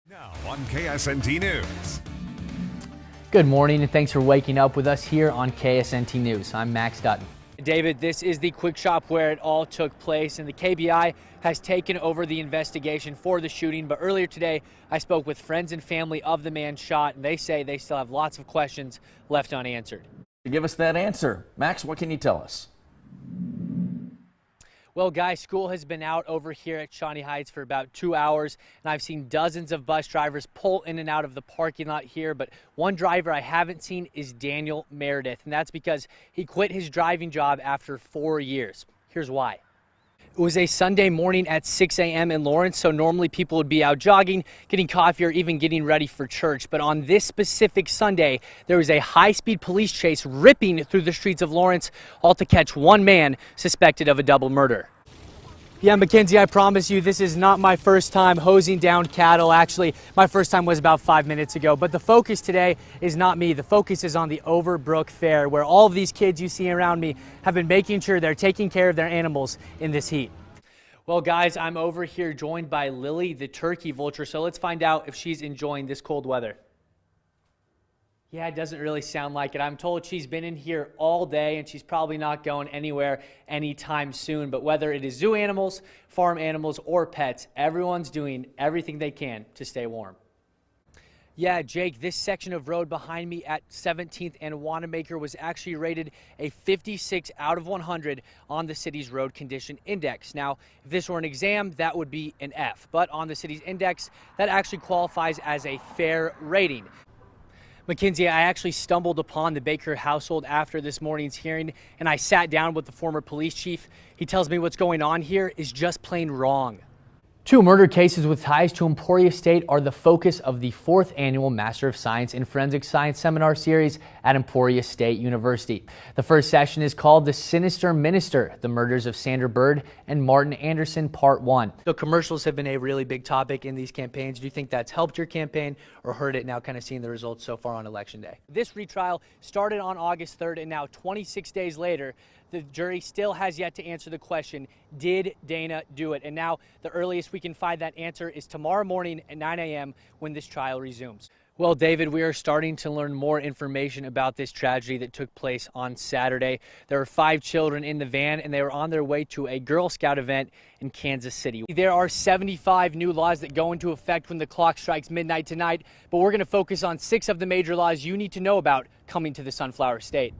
Now on KSNT News. Good morning and thanks for waking up with us here on KSNT News. I'm Max Dutton. David, this is the quick shop where it all took place, and the KBI has taken over the investigation for the shooting. But earlier today, I spoke with friends and family of the man shot, and they say they still have lots of questions left unanswered. Give us that answer. Max, what can you tell us? Well, guys, school has been out over here at Shawnee Heights for about 2 hours, and I've seen dozens of bus drivers pull in and out of the parking lot here. But one driver I haven't seen is Daniel Meredith, and that's because he quit his driving job after 4 years. Here's why. It was a Sunday morning at 6 a.m. in Lawrence, so normally people would be out jogging, getting coffee, or even getting ready for church. But on this specific Sunday, there was a high-speed police chase ripping through the streets of Lawrence, all to catch one man suspected of a double murder. Yeah, Mackenzie, I promise you this is not my first time hosing down cattle. Actually, my first time was about 5 minutes ago. But the focus today is not me. The focus is on the Overbrook Fair, where all of these kids you see around me have been making sure they're taking care of their animals in this heat. Well, guys, I'm over here joined by Lily, the turkey vulture. So let's find out if she's enjoying this cold weather. Yeah, it doesn't really sound like it. I'm told she's been in here all day and she's probably not going anywhere anytime soon. But whether it is zoo animals, farm animals, or pets, everyone's doing everything they can to stay warm. Yeah, Jake, this section of road behind me at 17th and Wanamaker was actually rated a 56 out of 100 on the city's road condition index. Now, if this were an exam, that would be an F. But on the city's index, that actually qualifies as a fair rating. Mackenzie, I actually stumbled upon the Baker household after this morning's hearing, and I sat down with the former police chief. He tells me what's going on here is just plain wrong. Two murder cases with ties to Emporia State are the focus of the 4th annual Master of Science in Forensic Science seminar series at Emporia State University. The first session is called The Sinister Minister, The Murders of Sandra Bird and Martin Anderson, Part 1. So commercials have been a really big topic in these campaigns. Do you think that's helped your campaign or hurt it now, kind of seeing the results so far on Election Day? This retrial started on August 3rd, and now 26 days later, the jury still has yet to answer the question, did Dana do it? And now the earliest we can find that answer is tomorrow morning at 9 a.m. when this trial resumes. Well, David, we are starting to learn more information about this tragedy that took place on Saturday. There were 5 children in the van, and they were on their way to a Girl Scout event in Kansas City. There are 75 new laws that go into effect when the clock strikes midnight tonight, but we're going to focus on 6 of the major laws you need to know about coming to the Sunflower State.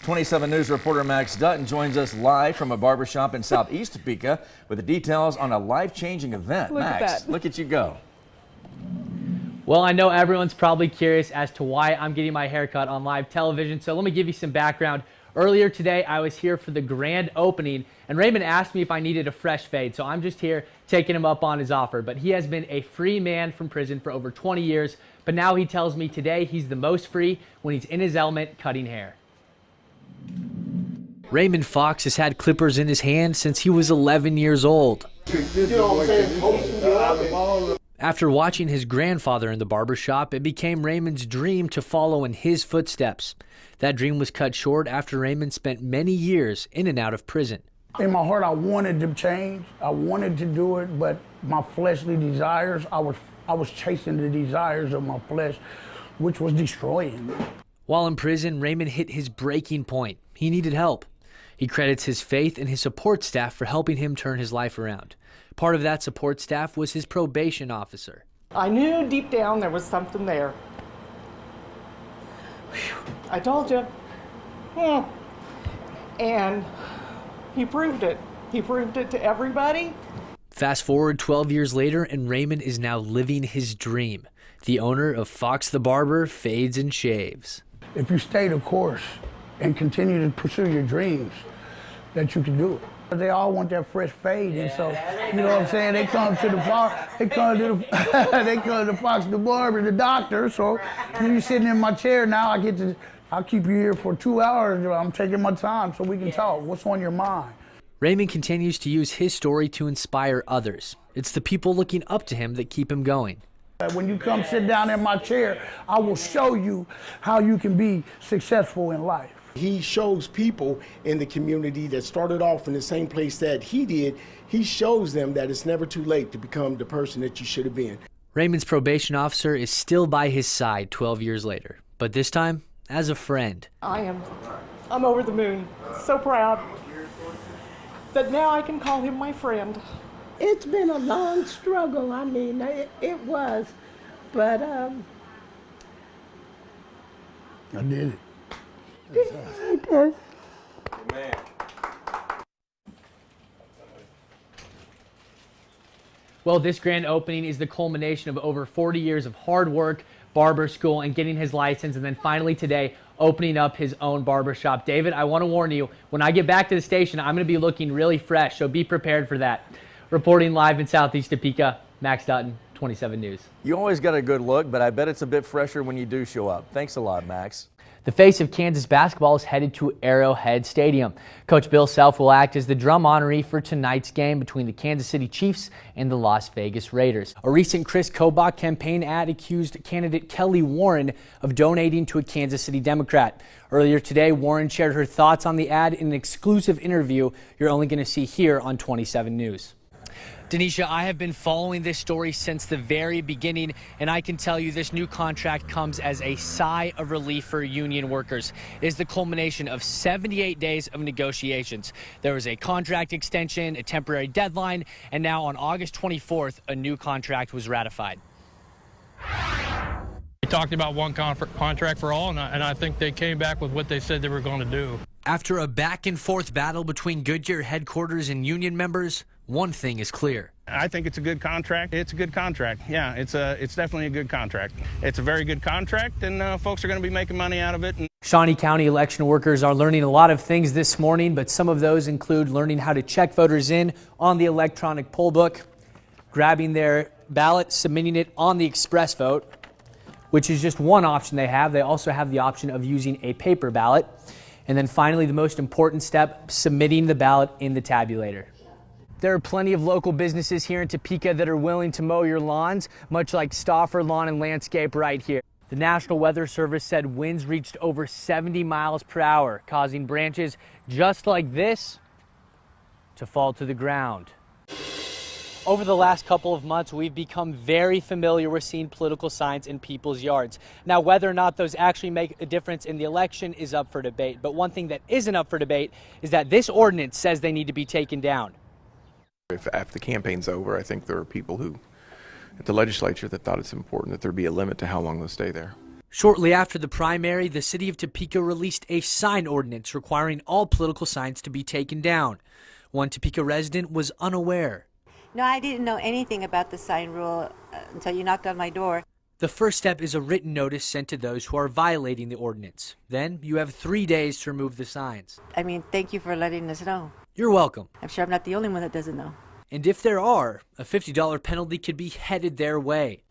27 News reporter Max Dutton joins us live from a barbershop in southeast Topeka with the details on a life-changing event. Max, look at you go. Well, I know everyone's probably curious as to why I'm getting my haircut on live television, so let me give you some background. Earlier today, I was here for the grand opening, and Raymond asked me if I needed a fresh fade, so I'm just here taking him up on his offer. But he has been a free man from prison for over 20 years, but now he tells me today he's the most free when he's in his element cutting hair. Raymond Fox has had clippers in his hand since he was 11 years old. After watching his grandfather in the barbershop, it became Raymond's dream to follow in his footsteps. That dream was cut short after Raymond spent many years in and out of prison. In my heart, I wanted to change. I wanted to do it, but my fleshly desires, I was chasing the desires of my flesh, which was destroying me. While in prison, Raymond hit his breaking point. He needed help. He credits his faith and his support staff for helping him turn his life around. Part of that support staff was his probation officer. I knew deep down there was something there. Whew. I told you. And he proved it. He proved it to everybody. Fast forward 12 years later, and Raymond is now living his dream. The owner of Fox the Barber Fades and Shaves. If you stay the course and continue to pursue your dreams, that you can do it. They all want that fresh fade, and so, you know what I'm saying, they come to the Fox, they come to the Fox the Barber, the doctor, so you're sitting in my chair now, I'll keep you here for 2 hours, I'm taking my time so we can talk. What's on your mind? Raymond continues to use his story to inspire others. It's the people looking up to him that keep him going. When you come sit down in my chair, I will show you how you can be successful in life. He shows people in the community that started off in the same place that he did, he shows them that it's never too late to become the person that you should have been. Raymond's probation officer is still by his side 12 years later, but this time as a friend. I'm over the moon. So proud that now I can call him my friend. It's been a long struggle. I mean, it was, but I did it. it does. Well, this grand opening is the culmination of over 40 years of hard work, barber school, and getting his license, and then finally today, opening up his own barber shop. David, I want to warn you, when I get back to the station, I'm going to be looking really fresh, so be prepared for that. Reporting live in Southeast Topeka, Max Dutton, 27 News. You always got a good look, but I bet it's a bit fresher when you do show up. Thanks a lot, Max. The face of Kansas basketball is headed to Arrowhead Stadium. Coach Bill Self will act as the drum honoree for tonight's game between the Kansas City Chiefs and the Las Vegas Raiders. A recent Chris Kobach campaign ad accused candidate Kelly Warren of donating to a Kansas City Democrat. Earlier today, Warren shared her thoughts on the ad in an exclusive interview you're only going to see here on 27 News. Denisha, I have been following this story since the very beginning, and I can tell you this new contract comes as a sigh of relief for union workers. It is the culmination of 78 days of negotiations. There was a contract extension, a temporary deadline, and now on August 24th, a new contract was ratified. We talked about one contract for all, and I think they came back with what they said they were going to do. After a back-and-forth battle between Goodyear headquarters and union members, one thing is clear. I think it's a good contract. It's a good contract. Yeah, it's definitely a good contract. It's a very good contract, and folks are going to be making money out of it. Shawnee County election workers are learning a lot of things this morning, but some of those include learning how to check voters in on the electronic poll book, grabbing their ballot, submitting it on the express vote, which is just one option they have. They also have the option of using a paper ballot. And then finally, the most important step, submitting the ballot in the tabulator. There are plenty of local businesses here in Topeka that are willing to mow your lawns, much like Stauffer Lawn and Landscape right here. The National Weather Service said winds reached over 70 miles per hour, causing branches just like this to fall to the ground. Over the last couple of months, we've become very familiar with seeing political signs in people's yards. Now, whether or not those actually make a difference in the election is up for debate. But one thing that isn't up for debate is that this ordinance says they need to be taken down. If after the campaign's over, I think there are people who at the legislature that thought it's important that there be a limit to how long they'll stay there. Shortly after the primary, the city of Topeka released a sign ordinance requiring all political signs to be taken down. One Topeka resident was unaware. No, I didn't know anything about the sign rule until you knocked on my door. The first step is a written notice sent to those who are violating the ordinance. Then you have 3 days to remove the signs. I mean, thank you for letting us know. You're welcome. I'm sure I'm not the only one that doesn't know. And if there are, a $50 penalty could be headed their way.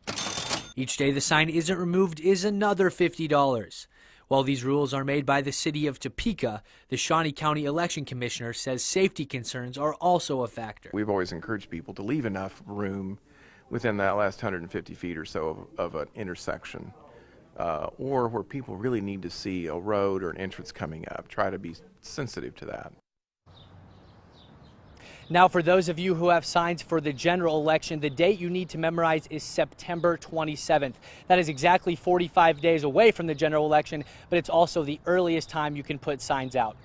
Each day the sign isn't removed is another $50. While these rules are made by the city of Topeka, the Shawnee County Election Commissioner says safety concerns are also a factor. We've always encouraged people to leave enough room within that last 150 feet or so of an intersection, or where people really need to see a road or an entrance coming up. Try to be sensitive to that. Now, for those of you who have signs for the general election, the date you need to memorize is September 27th. That is exactly 45 days away from the general election, but it's also the earliest time you can put signs out.